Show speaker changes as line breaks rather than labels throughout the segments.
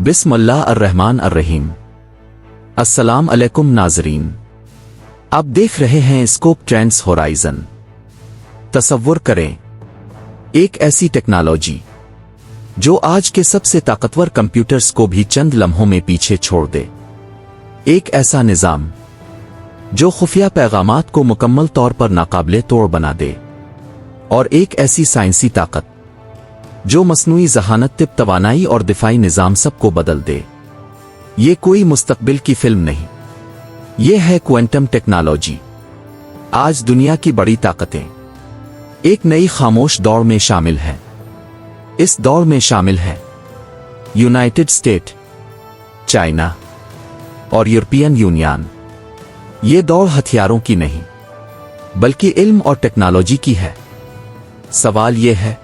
बिस्मिल्लाह अर्रहमान अर्रहीम। अस्सलाम अलैकुम नाज़रीन, आप देख रहे हैं स्कोप ट्रेंड्स होराइजन। तसव्वुर करें, एक ऐसी टेक्नोलॉजी जो आज के सबसे ताकतवर कंप्यूटर्स को भी चंद लम्हों में पीछे छोड़ दे। एक ऐसा निज़ाम जो खुफिया पैगामात को मुकम्मल तौर पर नाकाबिले तोड़ बना दे, और एक ऐसी साइंसी ताकत जो मसनूई ज़हानत, तिब, तवानाई और दिफाई निज़ाम सबको बदल दे। ये कोई मुस्तकबिल की फिल्म नहीं, ये है क्वांटम टेक्नोलॉजी। आज दुनिया की बड़ी ताकतें एक नई खामोश दौड़ में शामिल हैं। इस दौड़ में शामिल है यूनाइटेड स्टेट, चाइना और यूरोपियन यूनियन। ये दौड़ हथियारों की नहीं, बल्कि इल्म और टेक्नोलॉजी की है। सवाल यह है,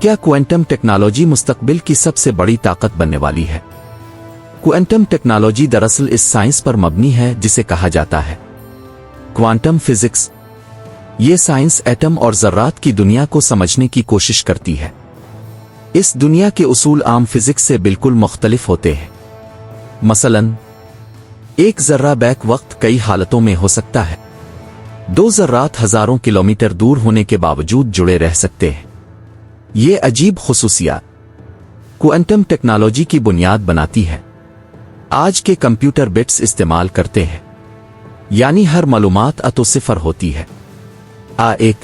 क्या क्वांटम टेक्नोलॉजी मुस्तकबिल की सबसे बड़ी ताकत बनने वाली है? क्वांटम टेक्नोलॉजी दरअसल इस साइंस पर मबनी है जिसे कहा जाता है क्वांटम फिजिक्स। ये साइंस एटम और ज़र्रात की दुनिया को समझने की कोशिश करती है। इस दुनिया के उसूल आम फिजिक्स से बिल्कुल मुख्तलिफ होते हैं। मसलन, एक ज़र्रा बैक वक्त कई हालतों में हो सकता है। दो ज़र्रात हज़ारों किलोमीटर दूर होने के बावजूद जुड़े रह सकते हैं। ये अजीब खुसूसियात क्वांटम टेक्नोलॉजी की बुनियाद बनाती है। आज के कंप्यूटर बिट्स इस्तेमाल करते हैं, यानी हर मालूमात तो सिफर होती है एक,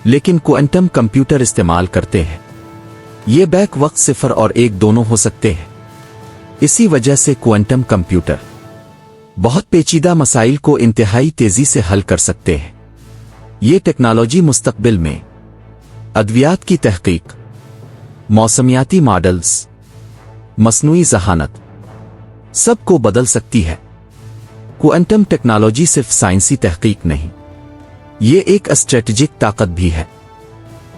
लेकिन क्वांटम कंप्यूटर इस्तेमाल करते हैं ये बैक वक्त सिफर और एक दोनों हो सकते हैं। इसी वजह से क्वांटम कंप्यूटर बहुत पेचीदा मसाइल को इंतहाई तेजी से हल कर सकते हैं। ये टेक्नोलॉजी मुस्तकबिल में अद्वियात की तहकीक, मौसमियाती मॉडल्स, मसनूई ज़हानत सबको बदल सकती है। क्वांटम टेक्नोलॉजी सिर्फ साइंसी तहकीक नहीं, ये एक स्ट्रेटेजिक ताकत भी है।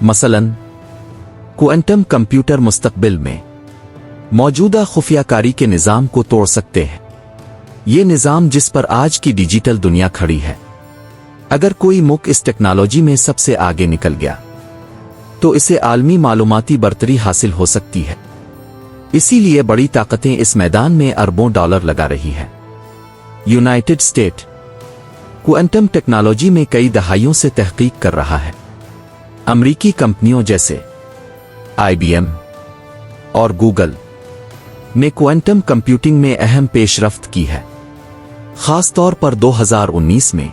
मसलन, क्वांटम कंप्यूटर मुस्तकबिल में मौजूदा खुफियाकारी के निज़ाम को तोड़ सकते हैं। ये निज़ाम जिस पर आज की डिजिटल दुनिया खड़ी है। अगर कोई मुल्क इस टेक्नोलॉजी में सबसे आगे निकल गया तो इसे आलमी मालूमाती बर्तरी हासिल हो सकती है। इसीलिए बड़ी ताकतें इस मैदान में अरबों डॉलर लगा रही हैं। यूनाइटेड स्टेट क्वांटम टेक्नोलॉजी में कई दहाइयों से तहकीक कर रहा है। अमरीकी कंपनियों जैसे IBM और गूगल ने क्वांटम कंप्यूटिंग में अहम पेशरफ्त की है। खास तौर पर 2019 में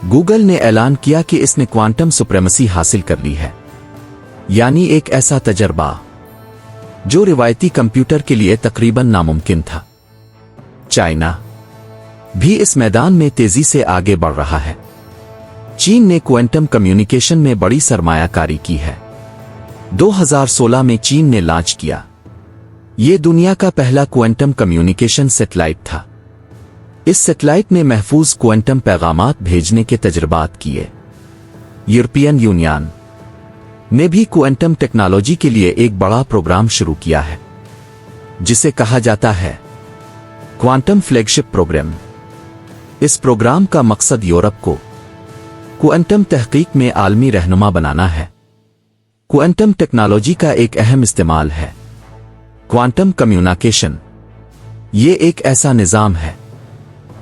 गूगल ने ऐलान किया कि इसने क्वांटम सुप्रीमेसी हासिल कर ली है, यानी एक ऐसा तजर्बा जो रिवायती कंप्यूटर के लिए तकरीबन नामुमकिन था। चाइना भी इस मैदान में तेजी से आगे बढ़ रहा है। चीन ने क्वांटम कम्युनिकेशन में बड़ी सरमायाकारी की है। 2016 में चीन ने लॉन्च किया। ये दुनिया का पहला क्वांटम कम्युनिकेशन सैटेलाइट था। इस सैटेलाइट ने महफूज क्वांटम पैगामात भेजने के तजर्बात किए। यूरोपियन यूनियन ने भी क्वांटम टेक्नोलॉजी के लिए एक बड़ा प्रोग्राम शुरू किया है, जिसे कहा जाता है क्वांटम फ्लैगशिप प्रोग्राम। इस प्रोग्राम का मकसद यूरोप को क्वांटम तहकीक में आलमी रहनुमा बनाना है। क्वांटम टेक्नोलॉजी का एक अहम इस्तेमाल है क्वांटम कम्युनिकेशन। ये एक ऐसा निज़ाम है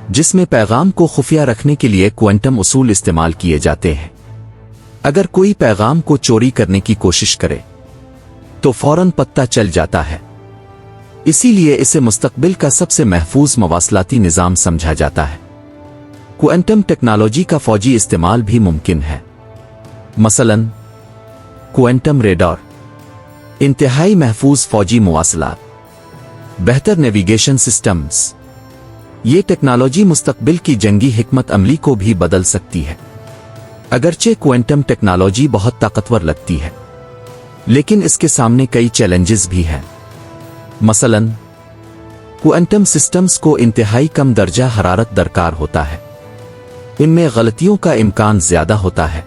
जिसमें पैगाम को खुफिया रखने के लिए क्वांटम उसूल इस्तेमाल किए जाते हैं। अगर कोई पैगाम को चोरी करने की कोशिश करे तो फौरन पता चल जाता है। इसीलिए इसे मुस्तकबिल का सबसे महफूज मवासलाती निज़ाम समझा जाता है। क्वांटम टेक्नोलॉजी का फौजी इस्तेमाल भी मुमकिन है। मसलन, क्वांटम रेडार, इंतहाई महफूज फौजी मवासलात, बेहतर नेविगेशन सिस्टम्स। ये टेक्नोलॉजी मुस्तकबिल की जंगी हिकमत अमली को भी बदल सकती है। अगरचे क्वांटम टेक्नोलॉजी बहुत ताकतवर लगती है, लेकिन इसके सामने कई चैलेंजेस भी हैं। मसलन, क्वांटम सिस्टम्स को इंतहाई कम दर्जा हरारत दरकार होता है। इनमें गलतियों का इम्कान ज्यादा होता है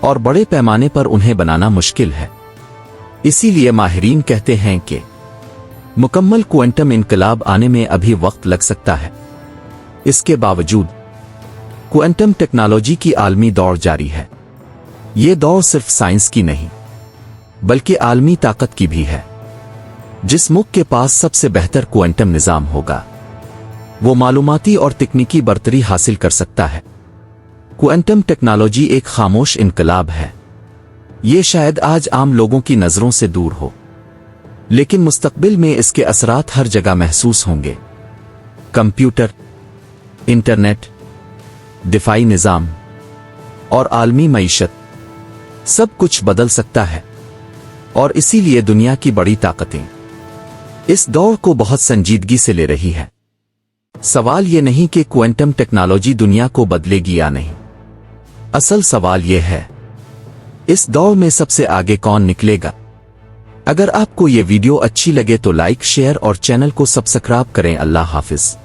और बड़े पैमाने पर उन्हें बनाना मुश्किल है। इसीलिए माहिरीन कहते हैं कि मुकम्मल क्वांटम इनकलाब आने में अभी वक्त लग सकता है। इसके बावजूद क्वांटम टेक्नोलॉजी की आलमी दौड़ जारी है। ये दौड़ सिर्फ साइंस की नहीं, बल्कि आलमी ताकत की भी है। जिस मुल्क के पास सबसे बेहतर क्वांटम निजाम होगा वो मालूमाती और तकनीकी बर्तरी हासिल कर सकता है। क्वांटम टेक्नोलॉजी एक खामोश इनकलाब है। ये शायद आज आम लोगों की नजरों से दूर हो, लेकिन मुस्तकबिल में इसके असरात हर जगह महसूस होंगे। कंप्यूटर, इंटरनेट, दिफाई निजाम और आलमी मईशत, सब कुछ बदल सकता है। और इसीलिए दुनिया की बड़ी ताकतें इस दौर को बहुत संजीदगी से ले रही है। सवाल ये नहीं कि क्वांटम टेक्नोलॉजी दुनिया को बदलेगी या नहीं, असल सवाल यह है इस दौर में सबसे आगे कौन निकलेगा। अगर आपको ये वीडियो अच्छी लगे तो लाइक, शेयर और चैनल को सब्सक्राइब करें। अल्लाह हाफिज।